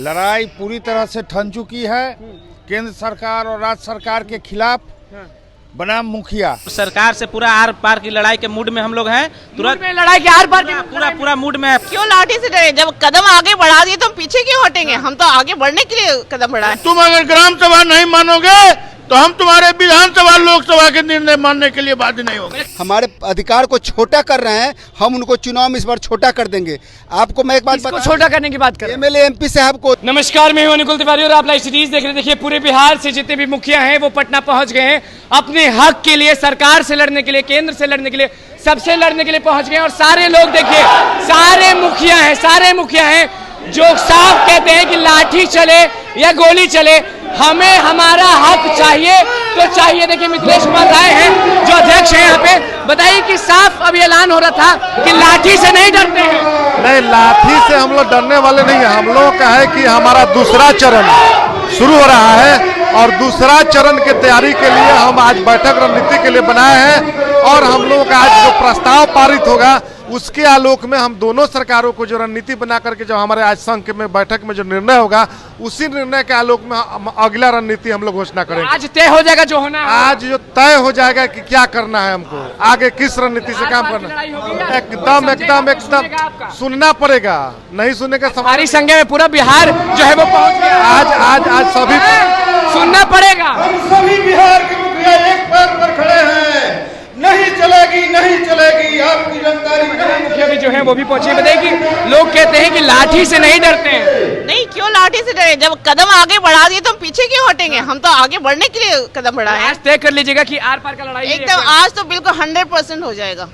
लड़ाई पूरी तरह से ठन चुकी है। केंद्र सरकार और राज्य सरकार के खिलाफ बनाम मुखिया सरकार से पूरा आर पार की लड़ाई के मूड में हम लोग हैं। तुरंत में लड़ाई के आर पार पूरा मूड में है। क्यों लाठी से डरे? जब कदम आगे बढ़ा दिए तो हम पीछे क्यों हटेंगे? हम तो आगे बढ़ने के लिए कदम बढ़ाए। तुम अगर ग्राम सभा नहीं मानोगे तो हम तुम्हारे विधानसभा लोकसभा के निर्णय मानने के लिए बाध्य नहीं होंगे। हमारे अधिकार को छोटा कर रहे हैं, हम उनको चुनाव में इस बार छोटा कर देंगे। आपको मैं एक बात बता, छोटा करने की बात कर एमएलए एमपी साहब को। नमस्कार, मैं हूं अनुकुल तिवारी और आप लाइव सीरीज देख रहे हैं। देखिए, पूरे बिहार से जितने भी मुखिया हैं वो पटना पहुंच गए हैं अपने हक के लिए, सरकार से लड़ने के लिए, केंद्र से लड़ने के लिए, सबसे लड़ने के लिए पहुंच गए। और सारे लोग देखिए, सारे मुखिया हैं जो साफ कहते हैं कि लाठी चले या गोली चले, हमें हमारा हक चाहिए तो चाहिए। देखिए, मिथिलेश कुमार राय हैं जो अध्यक्ष हैं यहाँ पे। बताइए कि साफ अभी ऐलान हो रहा था कि लाठी से नहीं डरते हैं। नहीं, लाठी से हम लोग डरने वाले नहीं है। हम लोगों का है कि हमारा दूसरा चरण शुरू हो रहा है और दूसरा चरण की तैयारी के लिए हम आज बैठक रणनीति के लिए बनाए हैं। और हम लोगों का आज जो प्रस्ताव पारित होगा उसके आलोक में हम दोनों सरकारों को जो रणनीति बना करके जो हमारे आज संघ में बैठक में जो निर्णय होगा उसी निर्णय के आलोक में अगला रणनीति हम लोग घोषणा करेंगे। आज तय हो जाएगा जो होना है। आज जो तय हो जाएगा कि क्या करना है, हमको आगे किस रणनीति से काम करना है। एकदम सुनना पड़ेगा। नहीं सुनने का हमारी संज्ञा में पूरा बिहार जो है वो पहुंच गया। आज सभी सुनना पड़ेगा। सभी बिहार के मुखिया एक पैर पर खड़े हैं। नहीं चलेगी आपकी जानकारी। मुखिया भी जो है वो भी पहुंचे। बताइए कि लोग कहते हैं कि लाठी से नहीं डरते हैं। नहीं, क्यों लाठी से डरे? जब कदम आगे बढ़ा दिए तो हम पीछे क्यों हटेंगे? हम तो आगे बढ़ने के लिए कदम बढ़ाए। आज तय कर लीजिएगा कि आर पार का लड़ाई एकदम आज तो बिल्कुल 100% हो जाएगा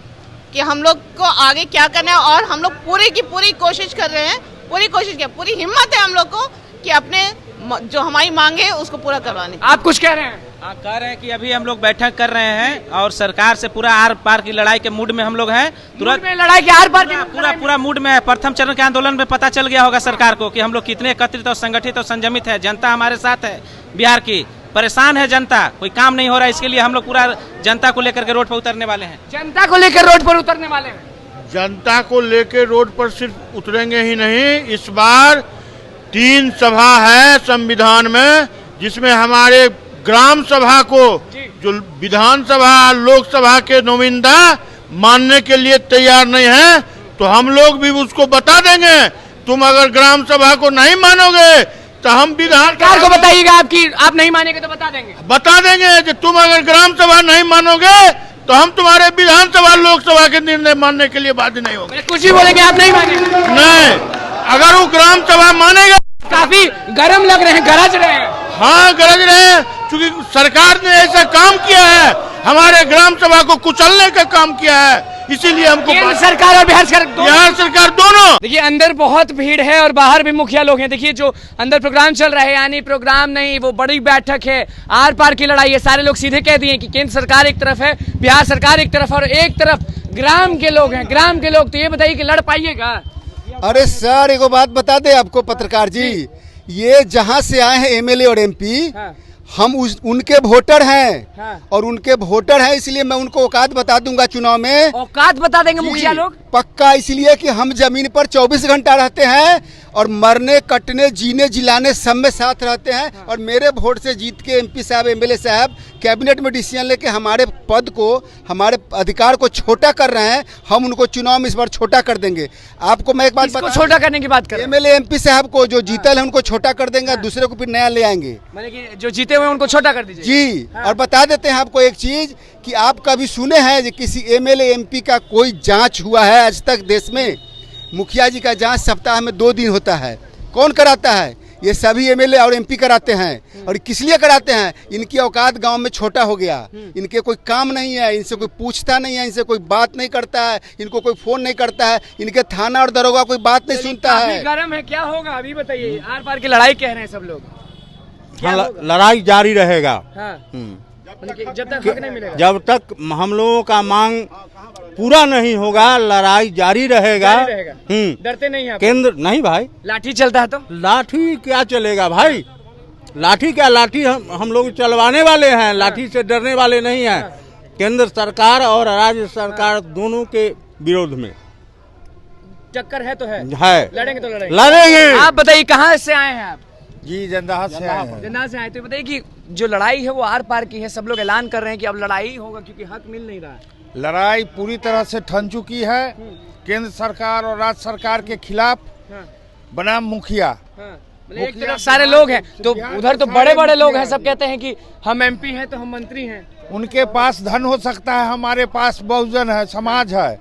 कि हम लोग को आगे क्या करना है। और हम लोग पूरी की पूरी कोशिश कर रहे हैं, पूरी हिम्मत है हम लोग को कि अपने जो हमारी मांगे उसको पूरा करवाने। आप कुछ कह रहे हैं? कह रहे हैं कि अभी हम लोग बैठक कर रहे हैं और सरकार से पूरा आर पार की लड़ाई के मूड में हम लोग हैं। तुरंत में लड़ाई के आर पार पूरा मूड में है। प्रथम चरण के आंदोलन में पता चल गया होगा सरकार को कि हम लोग कितने एकत्रित और संगठित और संयमित है। जनता हमारे साथ है, बिहार की परेशान है जनता, कोई काम नहीं हो रहा है। इसके लिए हम लोग पूरा जनता को लेकर के रोड पर उतरने वाले हैं। जनता को लेकर रोड पर उतरने वाले हैं। जनता को लेकर रोड पर सिर्फ उतरेंगे ही नहीं, इस बार 3 सभा है संविधान में जिसमें हमारे ग्राम सभा को जो विधानसभा लोकसभा के नुमाइंदा मानने के लिए तैयार नहीं है तो हम लोग भी उसको बता देंगे। तुम अगर ग्राम सभा को नहीं मानोगे तो हम सरकार को बताइएगा। आप नहीं मानेंगे तो बता देंगे कि तुम अगर ग्राम सभा नहीं मानोगे तो हम तुम्हारे विधानसभा लोकसभा के निर्णय मानने के लिए बाध्य नहीं होंगे। कुछ भी बोलेंगे, आप नहीं मानेंगे? नहीं, अगर वो ग्राम सभा मानेगा। काफी गर्म लग रहे हैं, गरज रहे हैं। हाँ, गरज रहे हैं क्योंकि सरकार ने ऐसा काम किया है, हमारे ग्राम सभा को कुचलने का काम किया है। इसीलिए हमको केंद्र सरकार और बिहार सरकार दोनों। देखिए, अंदर बहुत भीड़ है और बाहर भी मुखिया लोग हैं। देखिए, जो अंदर प्रोग्राम चल रहा है, यानी प्रोग्राम नहीं, वो बड़ी बैठक है, आर पार की लड़ाई है। सारे लोग सीधे कह दिए कि केंद्र सरकार एक तरफ है, बिहार सरकार एक तरफ और एक तरफ ग्राम के लोग हैं। ग्राम के लोग तो ये बताइए कि लड़ पाइएगा? अरे सर, एक बात बता दे आपको पत्रकार जी, ये जहां से आए हैं एमएलए और एमपी, हम उनके वोटर हैं और उनके वोटर हैं, इसलिए मैं उनको औकात बता दूंगा चुनाव में। औकात बता देंगे मुखिया लोग? पक्का, इसलिए कि हम जमीन पर 24 घंटा रहते हैं और मरने कटने जीने जिलाने सब में साथ रहते हैं। और मेरे वोट से जीत के एमपी साहब, एमएलए साहब कैबिनेट में डिसीजन लेके हमारे पद को, हमारे अधिकार को छोटा कर रहे हैं। हम उनको चुनाव में इस बार छोटा कर देंगे। आपको मैं एक बात बता, छोटा करने की बात कर, एमएलए एमपी साहब को जो जीतल है उनको छोटा कर देंगे, दूसरे को फिर नया ले आएंगे। माने कि जो जीते हुए उनको छोटा कर दीजिए जी। और बता देते हैं आपको एक चीज कि आप कभी सुने हैं कि किसी एमएलए एमपी का कोई जांच हुआ है आज तक देश में? मुखिया जी का जांच सप्ताह में 2 दिन होता है। कौन कराता है? ये सभी एमएलए और एमपी कराते हैं। और किस लिए कराते हैं? इनकी औकात गांव में छोटा हो गया, इनके कोई काम नहीं है, इनसे कोई पूछता नहीं है, इनसे कोई बात नहीं करता है, इनको कोई फोन नहीं करता है, इनके थाना और दरोगा कोई बात नहीं सुनता है। गरम है, क्या होगा अभी बताइए? आर पार की लड़ाई कह रहे हैं सब लोग। लड़ाई जारी रहेगा। जब तक हक नहीं मिलेगा, जब तक हम लोगों का मांग पूरा नहीं होगा, लड़ाई जारी रहेगा। डरते नहीं हैं? केंद्र नहीं भाई, लाठी चलता है तो लाठी क्या चलेगा भाई? लाठी क्या, लाठी हम लोग चलवाने वाले हैं, लाठी से डरने वाले नहीं हैं। केंद्र सरकार और राज्य सरकार दोनों के विरोध में टक्कर है तो है लड़ेंगे तो लड़ेंगे। आप बताइए कहाँ से आए हैं आप? जी जंदाहा से आए हैं। जन्नत से आए। तो बताइए कि जो लड़ाई है वो आर पार की है, सब लोग ऐलान कर रहे हैं कि अब लड़ाई होगा क्योंकि हक मिल नहीं रहा है। लड़ाई पूरी तरह से ठन चुकी है। केंद्र सरकार और राज्य सरकार के खिलाफ बनाम मुखिया। मतलब एक तरफ सारे लोग हैं तो उधर तो बड़े बड़े लोग हैं, सब कहते हैं कि हम एमपी हैं तो हम मंत्री हैं। उनके पास धन हो सकता है, हमारे पास बहुजन है, समाज है।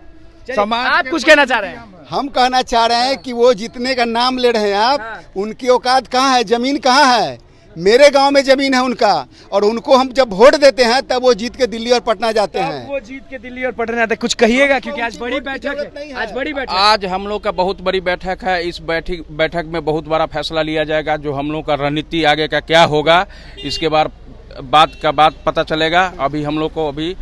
समाज आप कुछ कहना चाह रहे हैं? हम कहना चाह रहे हैं कि वो जीतने का नाम ले रहे हैं आप, उनकी औकात कहाँ है, जमीन कहाँ है? मेरे गांव में जमीन है उनका, और उनको हम जब वोट देते हैं तब वो जीत के दिल्ली और पटना जाते हैं। वो जीत के दिल्ली और पटना जाते हैं। कुछ कहिएगा क्योंकि आज बड़ी बैठक है। आज बड़ी बैठक, आज हम लोग का बहुत बड़ी बैठक है। इस बैठक में बहुत बड़ा फैसला लिया जाएगा। जो हम लोग का रणनीति आगे का क्या होगा, इसके बाद पता चलेगा। अभी हम लोग को अभी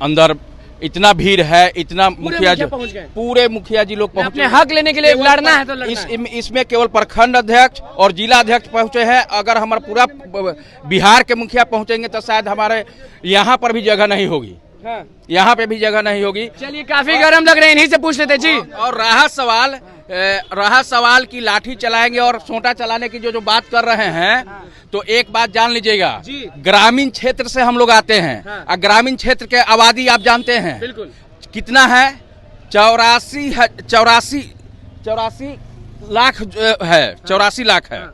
अंदर इतना भीड़ है, इतना मुखिया जी पहुंच गए, पूरे मुखिया जी लोग पहुंचे। अपने हक लेने के लिए लड़ना है तो लड़ना है। इसमें केवल प्रखंड अध्यक्ष और जिला अध्यक्ष पहुंचे हैं। अगर हमारा पूरा बिहार के मुखिया पहुंचेंगे तो शायद हमारे यहाँ पर भी जगह नहीं होगी। यहाँ पे भी जगह नहीं होगी। चलिए काफी गर्म लग रहे हैं, इन्हीं से पूछ लेते जी। और रहा सवाल की लाठी चलाएंगे और सोटा चलाने की जो बात कर रहे हैं, तो एक बात जान लीजिएगा, ग्रामीण क्षेत्र से हम लोग आते हैं और ग्रामीण क्षेत्र के आबादी आप जानते हैं बिल्कुल कितना है, 84 लाख है, 84 लाख है,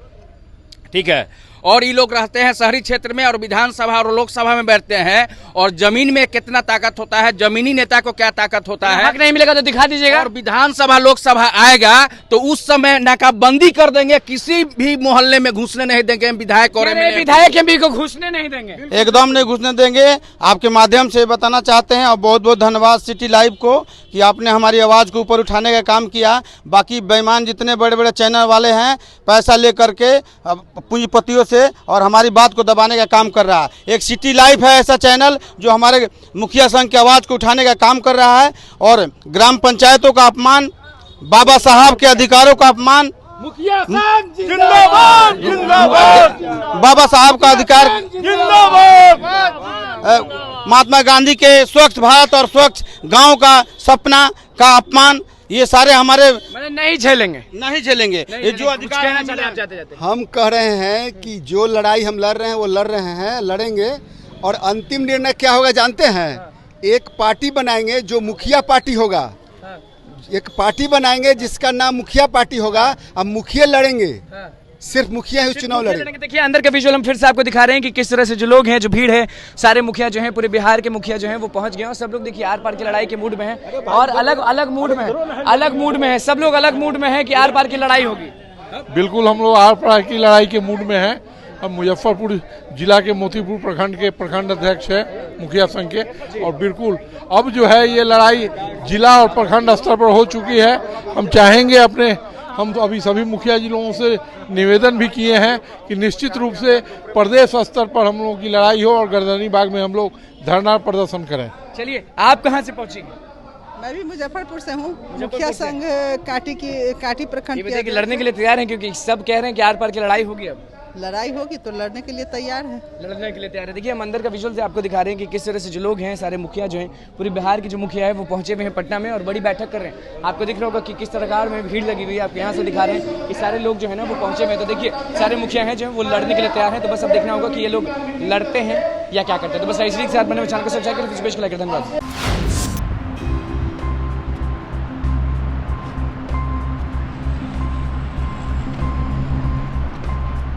ठीक है। और ये लोग रहते हैं शहरी क्षेत्र में और विधानसभा और लोकसभा में बैठते हैं। और जमीन में कितना ताकत होता है, जमीनी नेता को क्या ताकत होता है। हक नहीं मिलेगा तो दिखा दीजिएगा। और विधानसभा लोकसभा आएगा तो उस समय नाकाबंदी कर देंगे, किसी भी मोहल्ले में घुसने नहीं देंगे विधायक और विधायक एमपी को घुसने नहीं देंगे, एकदम नहीं घुसने देंगे। आपके माध्यम से बताना चाहते हैं और बहुत बहुत धन्यवाद सिटी लाइव को कि आपने हमारी आवाज़ को ऊपर उठाने का काम किया। बाकी बेईमान जितने बड़े बड़े चैनल वाले हैं पैसा ले करके पूंजीपतियों से और हमारी बात को दबाने का काम कर रहा है। एक सिटी लाइव है ऐसा चैनल जो हमारे मुखिया संघ की आवाज़ को उठाने का काम कर रहा है। और ग्राम पंचायतों का अपमान, बाबा साहब के अधिकारों का अपमान, मुखिया संघ जिंदाबाद जिंदाबाद, बाबा साहब का अधिकार जिंदाबाद, महात्मा गांधी के स्वच्छ भारत और स्वच्छ गांव का सपना का अपमान, ये सारे हमारे नहीं झेलेंगे, नहीं झेलेंगे। ये जो अधिकार कहना चाहते हैं आप जाते हम कह रहे हैं कि जो लड़ाई हम लड़ रहे हैं वो लड़ रहे हैं, लड़ेंगे। और अंतिम निर्णय क्या होगा जानते हैं? एक पार्टी बनाएंगे जो मुखिया पार्टी होगा, एक पार्टी बनाएंगे जिसका नाम मुखिया पार्टी होगा। अब मुखिया लड़ेंगे, सिर्फ मुखिया ही चुनाव लड़ेंगे। देखिए अंदर का विजुअल हम फिर से आपको दिखा रहे हैं कि किस तरह से जो लोग हैं, जो भीड़ है, सारे मुखिया जो हैं, पूरे बिहार के मुखिया जो हैं वो पहुंच गए और सब लोग देखिए आर पार की लड़ाई के मूड में हैं और अलग अलग मूड में है। सब लोग अलग मूड में है कि आर पार की लड़ाई होगी। बिल्कुल हम लोग आर पार की लड़ाई के मूड में हैं। हम मुजफ्फरपुर जिला के मोतीपुर प्रखंड के प्रखंड अध्यक्ष है मुखिया संघ के, और बिल्कुल अब जो है ये लड़ाई जिला और प्रखंड स्तर पर हो चुकी है। हम चाहेंगे हम तो अभी सभी मुखिया जी लोगों से निवेदन भी किए हैं कि निश्चित रूप से प्रदेश स्तर पर हम लोगों की लड़ाई हो और गर्दनी बाग में हम लोग धरना प्रदर्शन करें। चलिए आप कहाँ से पहुँचेंगे? मैं भी मुजफ्फरपुर से हूँ, मुखिया संघ काटी प्रखंड के लड़ने के लिए तैयार हैं क्योंकि सब कह रहे हैं कि आर पार की लड़ाई होगी। अब लड़ाई होगी तो लड़ने के लिए तैयार है, लड़ने के लिए तैयार है। देखिए हम अंदर का विजुअल से आपको दिखा रहे हैं कि किस तरह से जो लोग हैं, सारे मुखिया जो हैं, पूरे बिहार के जो मुखिया है वो पहुंचे हुए हैं पटना में और बड़ी बैठक कर रहे हैं। आपको दिख रहा होगा कि किस तरह में भीड़ लगी हुई है। आपको यहाँ से दिखा रहे हैं कि सारे लोग जो है ना वो पहुंचे हुए हैं। तो देखिए सारे मुखिया हैं जो है वो लड़ने के लिए तैयार हैं। तो बस अब देखना होगा कि ये लोग लड़ते हैं या क्या करते हैं। तो बस इसी के साथ मैंने चैनल को सब्सक्राइब कर धन्यवाद।